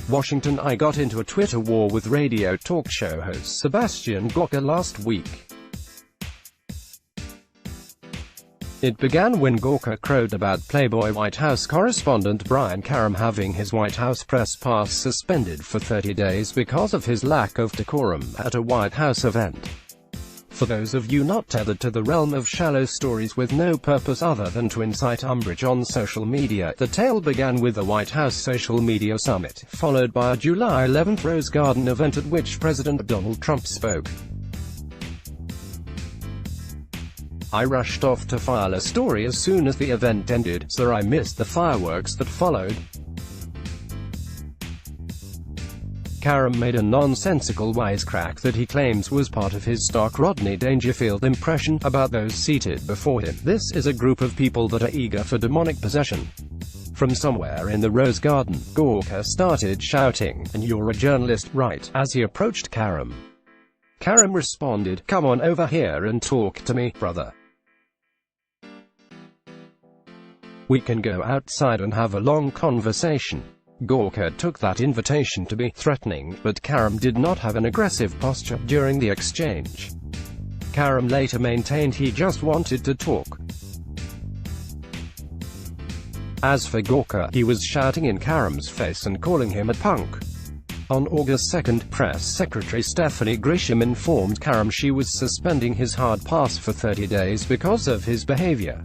Washington. I got into a Twitter war with radio talk show host Sebastian Gorka last week. It began when Gorka crowed about Playboy White House correspondent Brian Karem having his White House press pass suspended for 30 days because of his lack of decorum at a White House event. For those of you not tethered to the realm of shallow stories with no purpose other than to incite umbrage on social media, the tale began with the White House Social Media Summit, followed by a July 11th Rose Garden event at which President Donald Trump spoke. I rushed off to file a story as soon as the event ended, so I missed the fireworks that followed. Karem made a nonsensical wisecrack that he claims was part of his stock Rodney Dangerfield impression about those seated before him. This is a group of people that are eager for demonic possession. From somewhere in the Rose Garden, Gorka started shouting, "And you're a journalist, right?" as he approached Karem. Karem responded, "Come on over here and talk to me, brother. We can go outside and have a long conversation." Gorka took that invitation to be threatening, but Karem did not have an aggressive posture during the exchange. Karem later maintained he just wanted to talk. As for Gorka, he was shouting in Karem's face and calling him a punk. On August 2nd, Press Secretary Stephanie Grisham informed Karem she was suspending his hard pass for 30 days because of his behavior.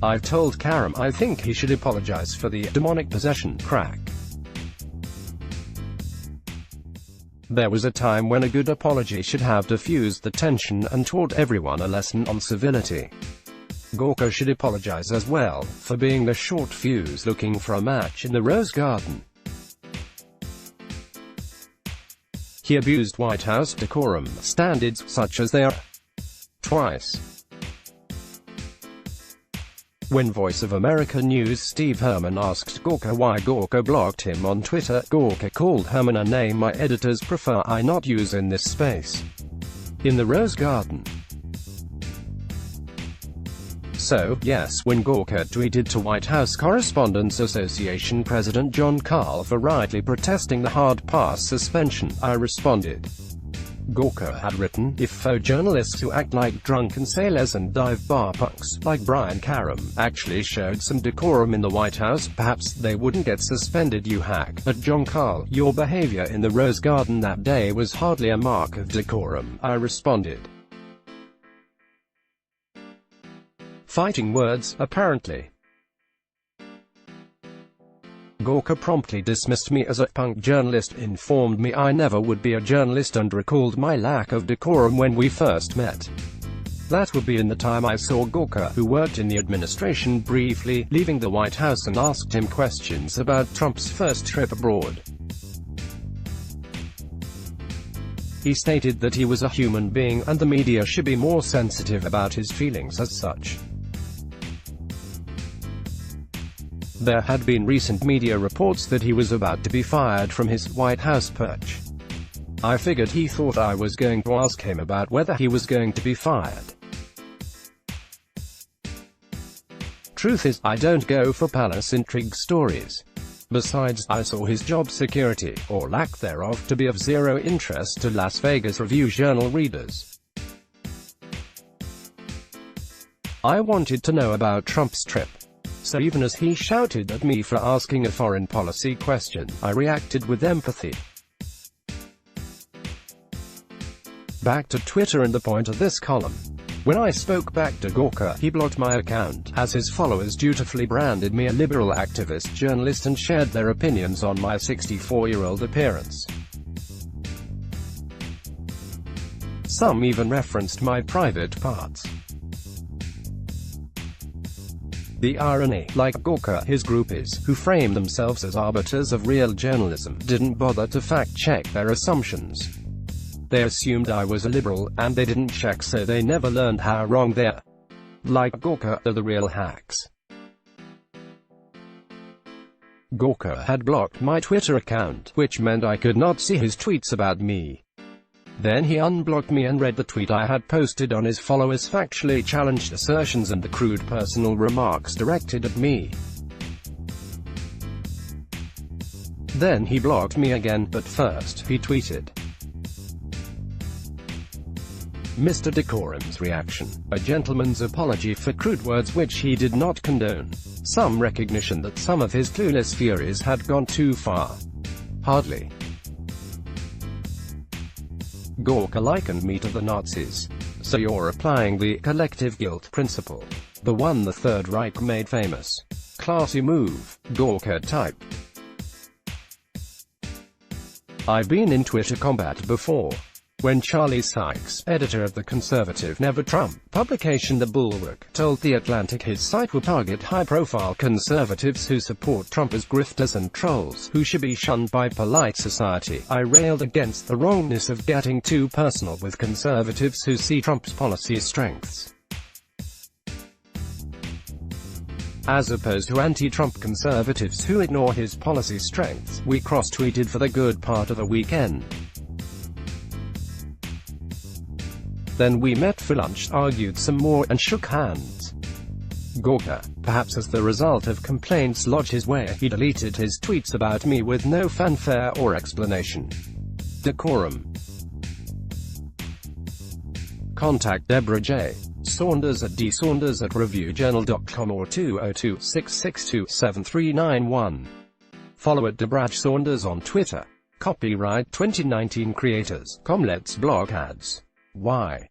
"I've told Karem I think he should apologize for the demonic possession crack. There was a time when a good apology should have diffused the tension and taught everyone a lesson on civility. Gorka should apologize as well, for being the short fuse looking for a match in the Rose Garden. He abused White House decorum standards, such as they are. Twice. When Voice of America News' Steve Herman asked Gorka why Gorka blocked him on Twitter, Gorka called Herman a name my editors prefer I not use in this space. In the Rose Garden. So, yes, when Gorka tweeted to White House Correspondents Association President John Karl for rightly protesting the hard pass suspension, I responded. Gorka had written, "If faux journalists who act like drunken sailors and dive bar punks, like Brian Karem, actually showed some decorum in the White House, perhaps they wouldn't get suspended, you hack." At John Karl, "Your behavior in the Rose Garden that day was hardly a mark of decorum," I responded. Fighting words, apparently. Gorka promptly dismissed me as a punk journalist, informed me I never would be a journalist, and recalled my lack of decorum when we first met. That would be in the time I saw Gorka, who worked in the administration, briefly leaving the White House, and asked him questions about Trump's first trip abroad. He stated that he was a human being, and the media should be more sensitive about his feelings as such. There had been recent media reports that he was about to be fired from his White House perch. I figured he thought I was going to ask him about whether he was going to be fired. Truth is, I don't go for palace intrigue stories. Besides, I saw his job security, or lack thereof, to be of zero interest to Las Vegas Review-Journal readers. I wanted to know about Trump's trip. So even as he shouted at me for asking a foreign policy question, I reacted with empathy. Back to Twitter and the point of this column. When I spoke back to Gorka, he blocked my account, as his followers dutifully branded me a liberal activist journalist and shared their opinions on my 64-year-old appearance. Some even referenced my private parts. The irony, like Gorka, his groupies, who framed themselves as arbiters of real journalism, didn't bother to fact-check their assumptions. They assumed I was a liberal, and they didn't check, so they never learned how wrong they are. Like Gorka, are the real hacks. Gorka had blocked my Twitter account, which meant I could not see his tweets about me. Then he unblocked me and read the tweet I had posted on his followers' factually challenged assertions and the crude personal remarks directed at me. Then he blocked me again, but first, he tweeted. Mr. Decorum's reaction: a gentleman's apology for crude words which he did not condone. Some recognition that some of his clueless furies had gone too far. Hardly. Gawker likened me to the Nazis. So you're applying the collective guilt principle. The one the Third Reich made famous. Classy move, Gawker typed. I've been in Twitter combat before. When Charlie Sykes, editor of the conservative Never Trump publication The Bulwark, told The Atlantic his site will target high-profile conservatives who support Trump as grifters and trolls, who should be shunned by polite society, I railed against the wrongness of getting too personal with conservatives who see Trump's policy strengths, as opposed to anti-Trump conservatives who ignore his policy strengths. We cross-tweeted for the good part of the weekend. Then we met for lunch, argued some more, and shook hands. Gawker, perhaps as the result of complaints lodged his way, he deleted his tweets about me with no fanfare or explanation. Decorum. Contact Deborah J. Saunders at dsaunders@reviewjournal.com or 202-662-7391. Follow at Deborah Saunders on Twitter. Copyright 2019 Creators. Let's block ads. Why?